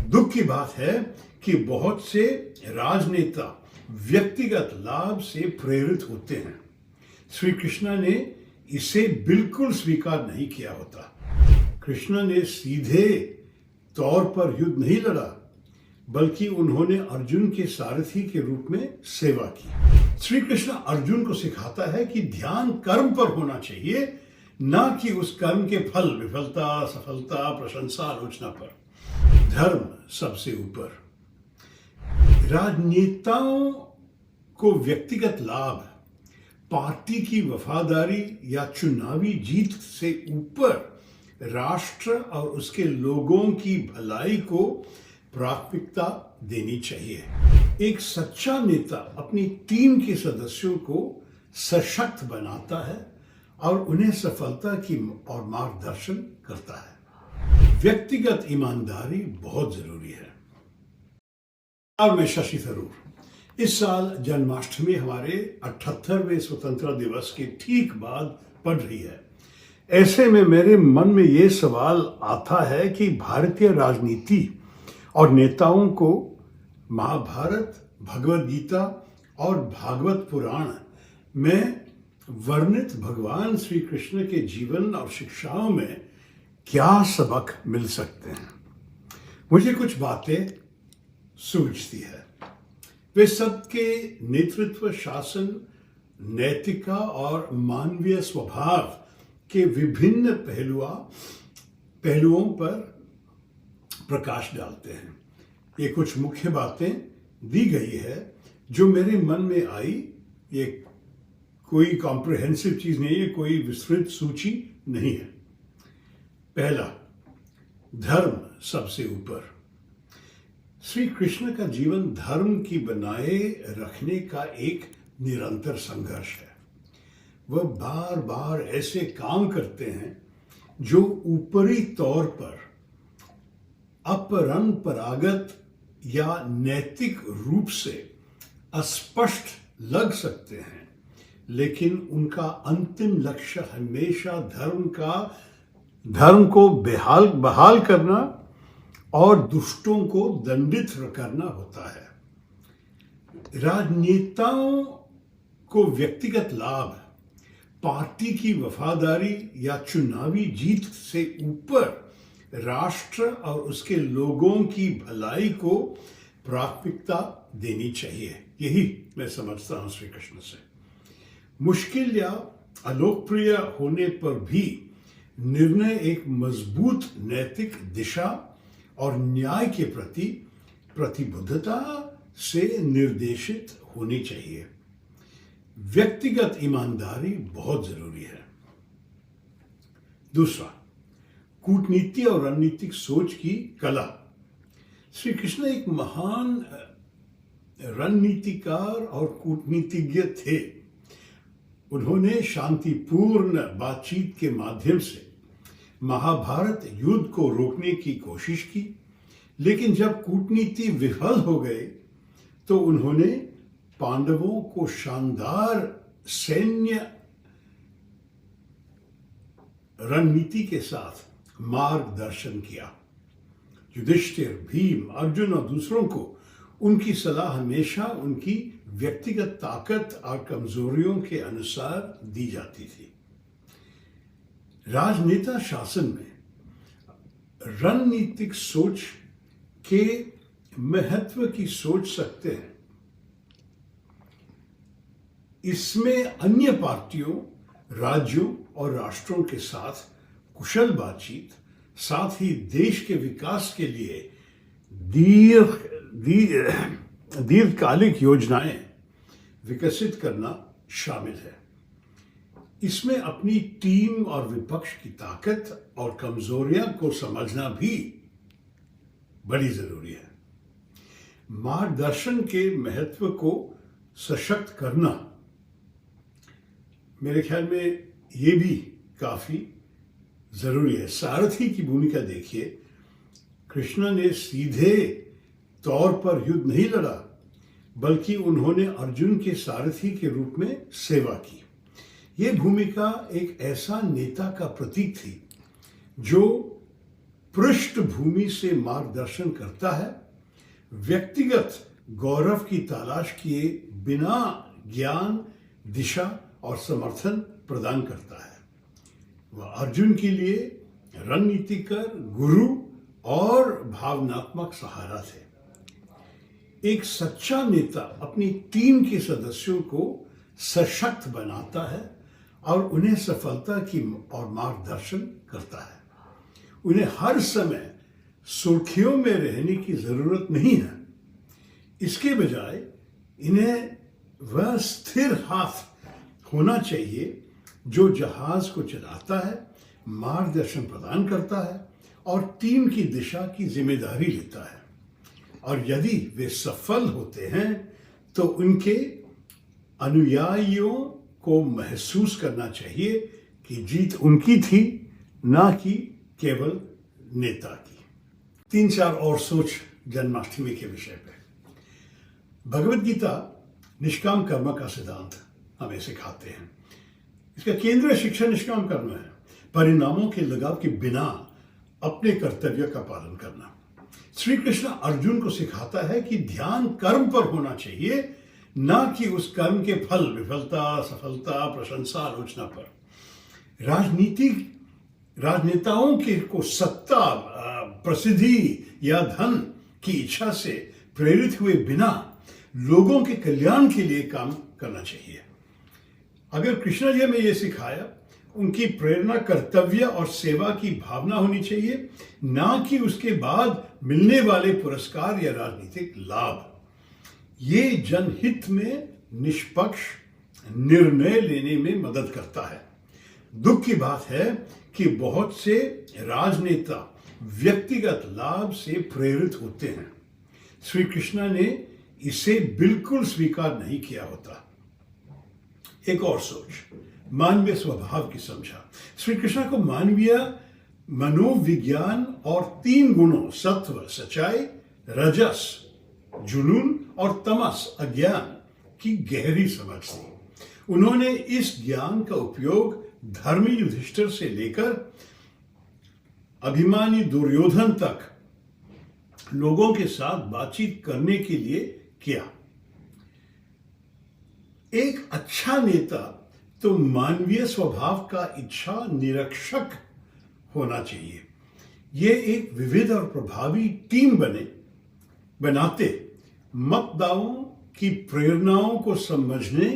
दुख की बात है कि बहुत से राजनेता व्यक्तिगत लाभ से प्रेरित होते हैं। श्री कृष्ण ने इसे बिल्कुल स्वीकार नहीं किया होता। कृष्ण ने सीधे तौर पर युद्ध नहीं लड़ा, बल्कि उन्होंने अर्जुन के सारथी के रूप में सेवा की। श्री कृष्ण अर्जुन को सिखाता है कि ध्यान कर्म पर होना चाहिए, ना कि उस कर्म के फल, विफलता, सफलता, प्रशंसा, आलोचना पर। धर्म सबसे ऊपर। राजनेताओं को व्यक्तिगत लाभ, पार्टी की वफादारी या चुनावी जीत से ऊपर राष्ट्र और उसके लोगों की भलाई को प्राथमिकता देनी चाहिए। एक सच्चा नेता अपनी टीम के सदस्यों को सशक्त बनाता है और उन्हें सफलता की और मार्गदर्शन करता है। व्यक्तिगत ईमानदारी बहुत जरूरी है। और मैं शशि थरूर। इस साल जन्माष्टमी हमारे 78वें स्वतंत्रता दिवस के ठीक बाद पड़ रही है। ऐसे में मेरे मन में ये सवाल आता है कि भारतीय राजनीति और नेताओं को महाभारत, भगवद गीता और भागवत पुराण में वर्णित भगवान श्री कृष्ण के जीवन और शिक्षाओं में क्या सबक मिल सकते हैं। मुझे कुछ बातें सूझती है। वे सबके नेतृत्व, शासन, नैतिकता और मानवीय स्वभाव के विभिन्न पहलुओं पर प्रकाश डालते हैं। ये कुछ मुख्य बातें दी गई है जो मेरे मन में आई। ये कोई कॉम्प्रिहेंसिव चीज नहीं है, कोई विस्तृत सूची नहीं है। पहला, धर्म सबसे ऊपर। श्री कृष्ण का जीवन धर्म की बनाए रखने का एक निरंतर संघर्ष है। वह बार बार ऐसे काम करते हैं जो ऊपरी तौर पर अपरंपरागत या नैतिक रूप से अस्पष्ट लग सकते हैं, लेकिन उनका अंतिम लक्ष्य हमेशा धर्म को बहाल करना और दुष्टों को दंडित करना होता है। राजनेताओं को व्यक्तिगत लाभ, पार्टी की वफादारी या चुनावी जीत से ऊपर राष्ट्र और उसके लोगों की भलाई को प्राथमिकता देनी चाहिए। यही मैं समझता हूं श्री कृष्ण से। मुश्किल या अलोकप्रिय होने पर भी निर्णय एक मजबूत नैतिक दिशा और न्याय के प्रति प्रतिबद्धता से निर्देशित होनी चाहिए। व्यक्तिगत ईमानदारी बहुत जरूरी है। दूसरा, कूटनीति और रणनीतिक सोच की कला। श्री कृष्ण एक महान रणनीतिकार और कूटनीतिज्ञ थे। उन्होंने शांतिपूर्ण बातचीत के माध्यम से महाभारत युद्ध को रोकने की कोशिश की, लेकिन जब कूटनीति विफल हो गई तो उन्होंने पांडवों को शानदार सैन्य रणनीति के साथ मार्गदर्शन किया। युधिष्ठिर, भीम, अर्जुन और दूसरों को उनकी सलाह हमेशा उनकी व्यक्तिगत ताकत और कमजोरियों के अनुसार दी जाती थी। राजनेता शासन में रणनीतिक सोच के महत्व की सोच सकते हैं। इसमें अन्य पार्टियों, राज्यों और राष्ट्रों के साथ कुशल बातचीत, साथ ही देश के विकास के लिए दीर्घकालिक योजनाएं विकसित करना शामिल है। इसमें अपनी टीम और विपक्ष की ताकत और कमजोरियां को समझना भी बड़ी जरूरी है। मार्गदर्शन के महत्व को सशक्त करना, मेरे ख्याल में ये भी काफी जरूरी है। सारथी की भूमिका देखिए। कृष्ण ने सीधे तौर पर युद्ध नहीं लड़ा, बल्कि उन्होंने अर्जुन के सारथी के रूप में सेवा की। यह भूमिका एक ऐसा नेता का प्रतीक थी जो पृष्ठभूमि से मार्गदर्शन करता है, व्यक्तिगत गौरव की तलाश किए बिना ज्ञान, दिशा और समर्थन प्रदान करता है। वह अर्जुन के लिए रणनीतिकर, गुरु और भावनात्मक सहारा थे। एक सच्चा नेता अपनी टीम के सदस्यों को सशक्त बनाता है और उन्हें सफलता की और मार्गदर्शन करता है। उन्हें हर समय सुर्खियों में रहने की जरूरत नहीं है। इसके बजाय इन्हें वह स्थिर हाथ होना चाहिए जो जहाज को चलाता है, मार्गदर्शन प्रदान करता है और टीम की दिशा की जिम्मेदारी लेता है। और यदि वे सफल होते हैं तो उनके अनुयायियों को महसूस करना चाहिए कि जीत उनकी थी, ना कि केवल नेता की। 3-4 और सोच जन्माष्टमी के विषय पे। भगवत गीता निष्काम कर्म का सिद्धांत हमें सिखाते हैं। इसका केंद्रीय शिक्षा निष्काम कर्म है, परिणामों के लगाव के बिना अपने कर्तव्य का पालन करना। श्री कृष्ण अर्जुन को सिखाता है कि ध्यान कर्म पर होना चाहिए, ना कि उस कर्म के फल, विफलता, सफलता, प्रशंसा, आलोचना पर। राजनेताओं के को सत्ता, प्रसिद्धि या धन की इच्छा से प्रेरित हुए बिना लोगों के कल्याण के लिए काम करना चाहिए। अगर कृष्ण जी में यह सिखाया, उनकी प्रेरणा कर्तव्य और सेवा की भावना होनी चाहिए, ना कि उसके बाद मिलने वाले पुरस्कार या राजनीतिक लाभ। ये जनहित में निष्पक्ष निर्णय लेने में मदद करता है। दुख की बात है कि बहुत से राजनेता व्यक्तिगत लाभ से प्रेरित होते हैं। श्री कृष्ण ने इसे बिल्कुल स्वीकार नहीं किया होता। एक और सोच, मानवीय स्वभाव की समझा। श्री कृष्ण को मानवीय मनोविज्ञान और 3 गुणों, सत्व सच्चाई, रजस जुनून और तमस अज्ञान की गहरी समझ थी। उन्होंने इस ज्ञान का उपयोग धर्मी युधिष्ठिर से लेकर अभिमानी दुर्योधन तक लोगों के साथ बातचीत करने के लिए किया। एक अच्छा नेता तो मानवीय स्वभाव का इच्छा निरीक्षक होना चाहिए। ये एक विविध और प्रभावी टीम बनाते मतदाताओं की प्रेरणाओं को समझने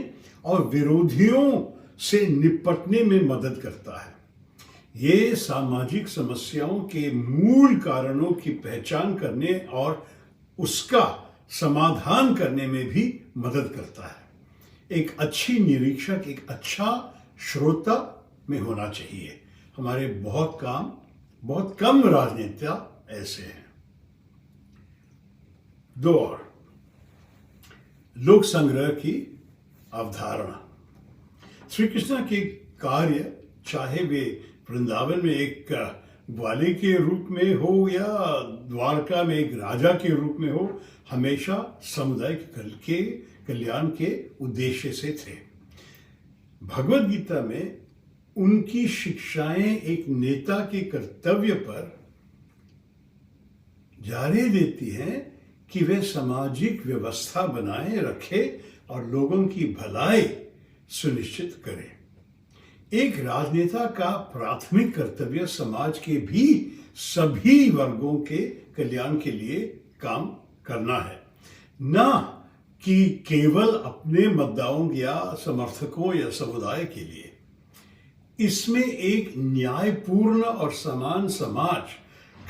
और विरोधियों से निपटने में मदद करता है। ये सामाजिक समस्याओं के मूल कारणों की पहचान करने और उसका समाधान करने में भी मदद करता है। एक अच्छी निरीक्षक एक अच्छा श्रोता में होना चाहिए। हमारे बहुत कम राजनेता ऐसे हैं। 2 और, लोक संग्रह की अवधारणा। श्री कृष्ण के कार्य, चाहे वे वृंदावन में एक ग्वाले के रूप में हो या द्वारका में एक राजा के रूप में हो, हमेशा समुदाय के कल्याण के उद्देश्य से थे। भगवत गीता में उनकी शिक्षाएं एक नेता के कर्तव्य पर जारी देती हैं कि वे सामाजिक व्यवस्था बनाए रखे और लोगों की भलाई सुनिश्चित करें। एक राजनेता का प्राथमिक कर्तव्य समाज के भी सभी वर्गों के कल्याण के लिए काम करना है, ना कि केवल अपने मतदाताओं या समर्थकों या समुदाय के लिए। इसमें एक न्यायपूर्ण और समान समाज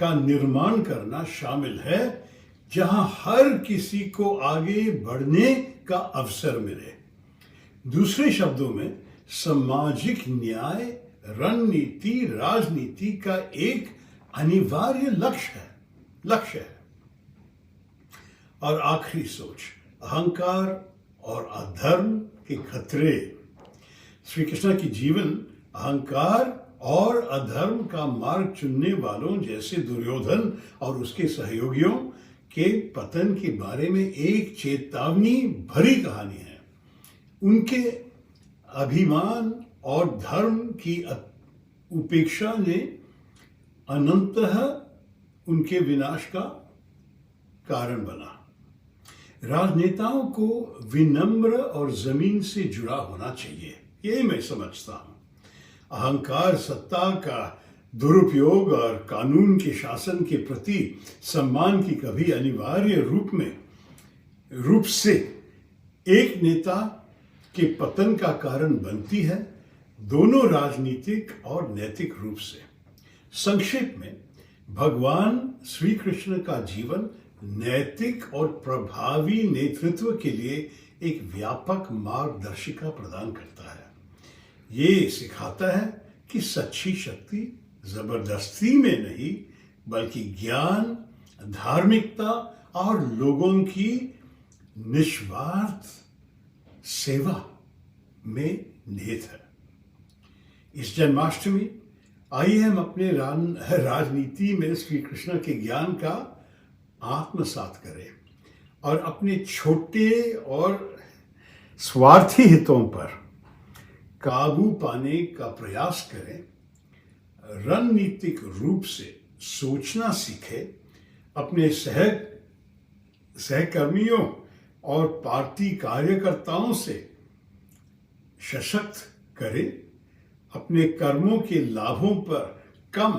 का निर्माण करना शामिल है, जहां हर किसी को आगे बढ़ने का अवसर मिले। दूसरे शब्दों में, सामाजिक न्याय रणनीति राजनीति का एक अनिवार्य लक्ष्य है। और आखिरी सोच, अहंकार और अधर्म के खतरे। श्री कृष्ण की जीवन अहंकार और अधर्म का मार्ग चुनने वालों जैसे दुर्योधन और उसके सहयोगियों के पतन के बारे में एक चेतावनी भरी कहानी है। उनके अभिमान और धर्म की उपेक्षा ने अनंतः उनके विनाश का कारण बना। राजनेताओं को विनम्र और जमीन से जुड़ा होना चाहिए, यही मैं समझता हूं। अहंकार, सत्ता का दुरुपयोग और कानून के शासन के प्रति सम्मान की कभी अनिवार्य रूप से एक नेता के पतन का कारण बनती है, दोनों राजनीतिक और नैतिक रूप से। संक्षेप में, भगवान श्री कृष्ण का जीवन नैतिक और प्रभावी नेतृत्व के लिए एक व्यापक मार्गदर्शिका प्रदान करता है। ये सिखाता है कि सच्ची शक्ति जबरदस्ती में नहीं, बल्कि ज्ञान, धार्मिकता और लोगों की निस्वार्थ सेवा में निहित है। इस जन्माष्टमी आइए हम अपने राजनीति में श्री कृष्ण के ज्ञान का आत्मसात करें और अपने छोटे और स्वार्थी हितों पर काबू पाने का प्रयास करें। रणनीतिक रूप से सोचना सीखें, अपने सहकर्मियों और पार्टी कार्यकर्ताओं से सशक्त करें, अपने कर्मों के लाभों पर कम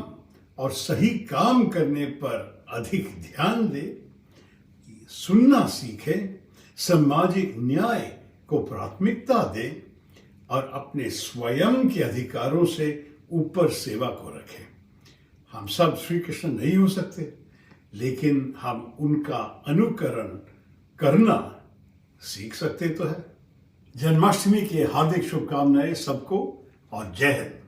और सही काम करने पर अधिक ध्यान दें, सुनना सीखें, सामाजिक न्याय को प्राथमिकता दें और अपने स्वयं के अधिकारों से ऊपर सेवा को रखें। हम सब श्री कृष्ण नहीं हो सकते, लेकिन हम उनका अनुकरण करना सीख सकते तो है। जन्माष्टमी की हार्दिक शुभकामनाएं सबको और जय हिंद।